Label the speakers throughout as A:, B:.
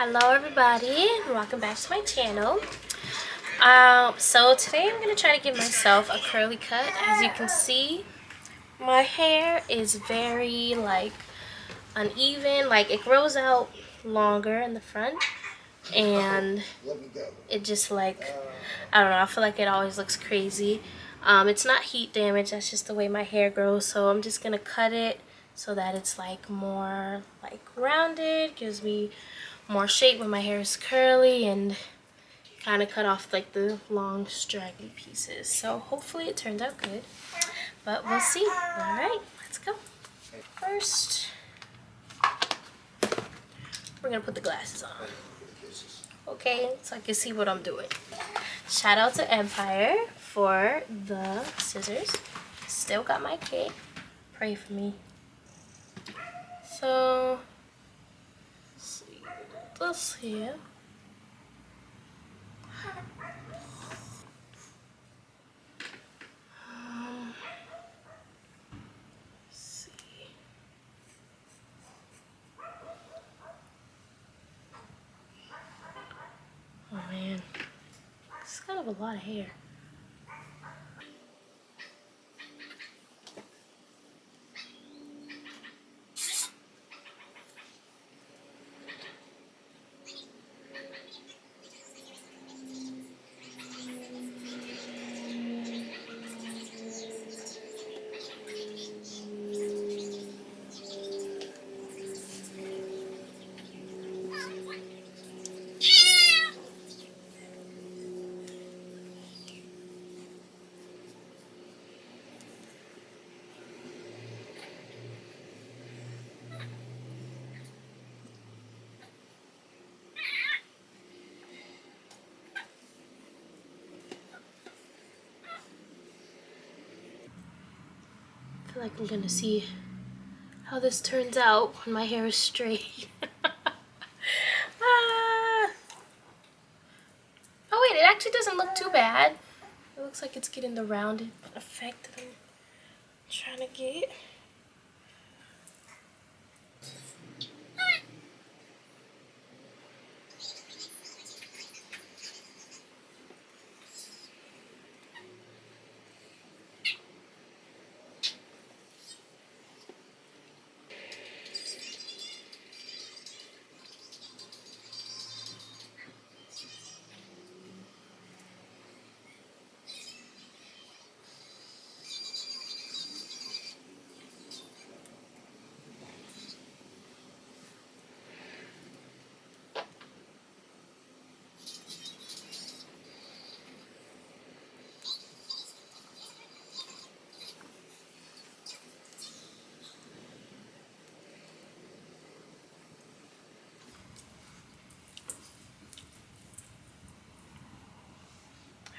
A: Hello everybody, and welcome back to my channel. So today I'm going to try to give myself a curly cut. As you can see, my hair is very uneven, like it grows out longer in the front, and it just I don't know, I feel like it always looks crazy. It's not heat damage, that's just the way my hair grows, so I'm just going to cut it so that it's more rounded, gives me more shape when my hair is curly, and kind of cut off the long straggly pieces. So hopefully it turns out good, but we'll see. All right, let's go. First, we're gonna put the glasses on, okay, so I can see what I'm doing. Shout out to Empire for the scissors. Still got my kit. Pray for me. So let's see this here. Oh man, it's kind of a lot of hair. I feel like I'm gonna see how this turns out when my hair is straight. Ah. Oh wait, it actually doesn't look too bad. It looks like it's getting the rounded effect that I'm trying to get.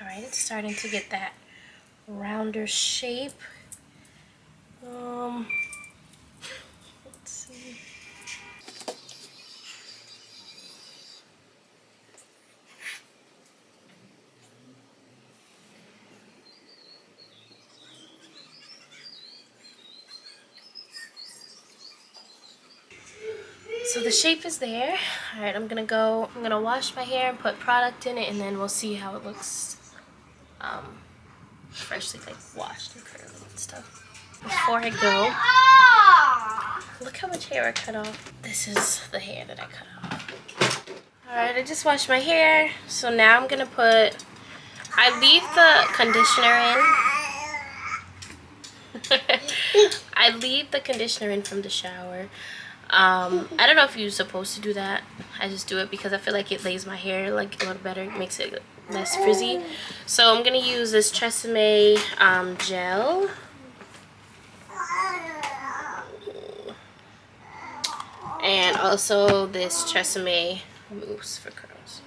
A: Alright, it's starting to get that rounder shape. Let's see. So the shape is there. Alright, I'm gonna wash my hair and put product in it, and then we'll see how it looks freshly washed and curly and stuff. Before I go, look how much hair I cut off. This is the hair that I cut off. Alright, I just washed my hair. So now I'm gonna I leave the conditioner in. I leave the conditioner in from the shower. I don't know if you're supposed to do that. I just do it because I feel like it lays my hair a little better. It makes it less frizzy. So I'm gonna use this Tresemme gel. And also this Tresemme mousse for curls.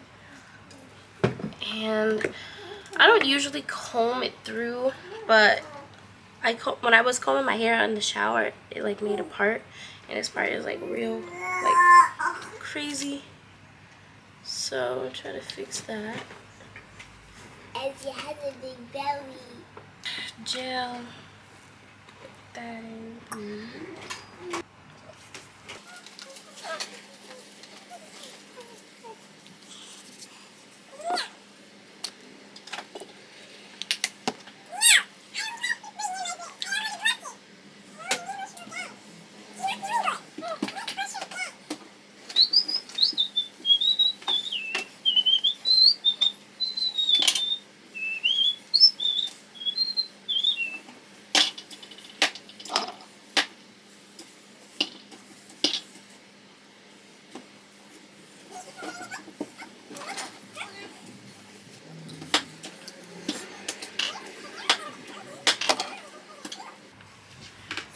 A: And I don't usually comb it through, but when I was combing my hair in the shower, it made a part, and this part is real crazy. So I'm trying to fix that.
B: And she has a big belly.
A: Gel. Put that in.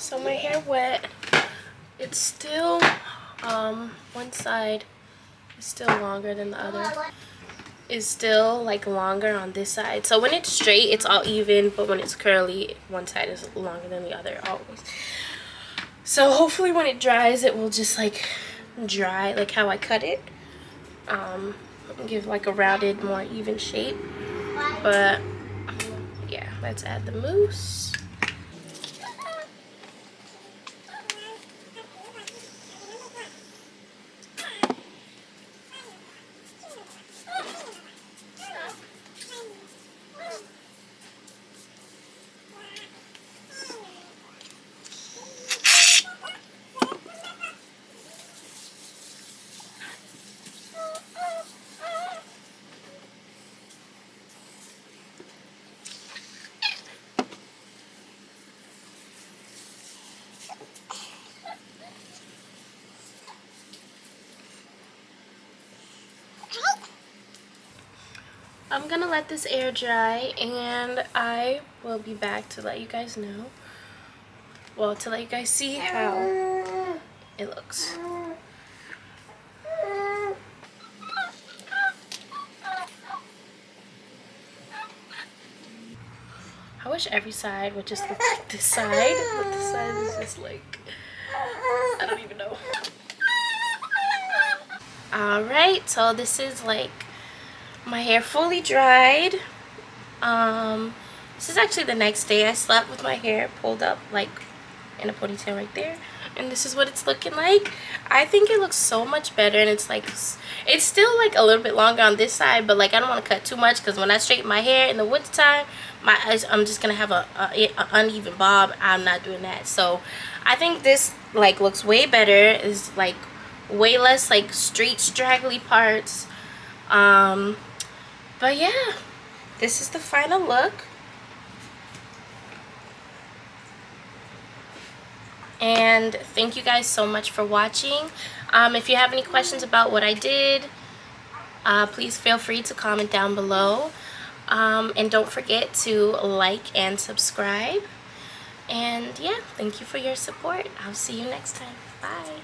A: So my hair wet. It's still one side is still longer than the other. Is still like longer on this side. So when it's straight, it's all even, but when it's curly, one side is longer than the other always. So hopefully when it dries, it will just like dry like how I cut it. Give like a rounded, more even shape. But yeah, let's add the mousse. I'm gonna let this air dry and I will be back to let you guys know. Well, to let you guys see how it looks. I wish every side would just look like this side, but this side is just like, I don't even know. Alright, so this is like my hair fully dried. This is actually the next day. I slept with my hair pulled up like in a ponytail right there, and this is what it's looking like. I think it looks so much better, and it's like, it's still like a little bit longer on this side, but like I don't want to cut too much because when I straighten my hair in the winter time, I'm just gonna have a uneven bob. I'm not doing that. So I think this like looks way better. Is like way less like straight straggly parts. But yeah, this is the final look. And thank you guys so much for watching. If you have any questions about what I did, please feel free to comment down below. And don't forget to like and subscribe. And yeah, thank you for your support. I'll see you next time. Bye.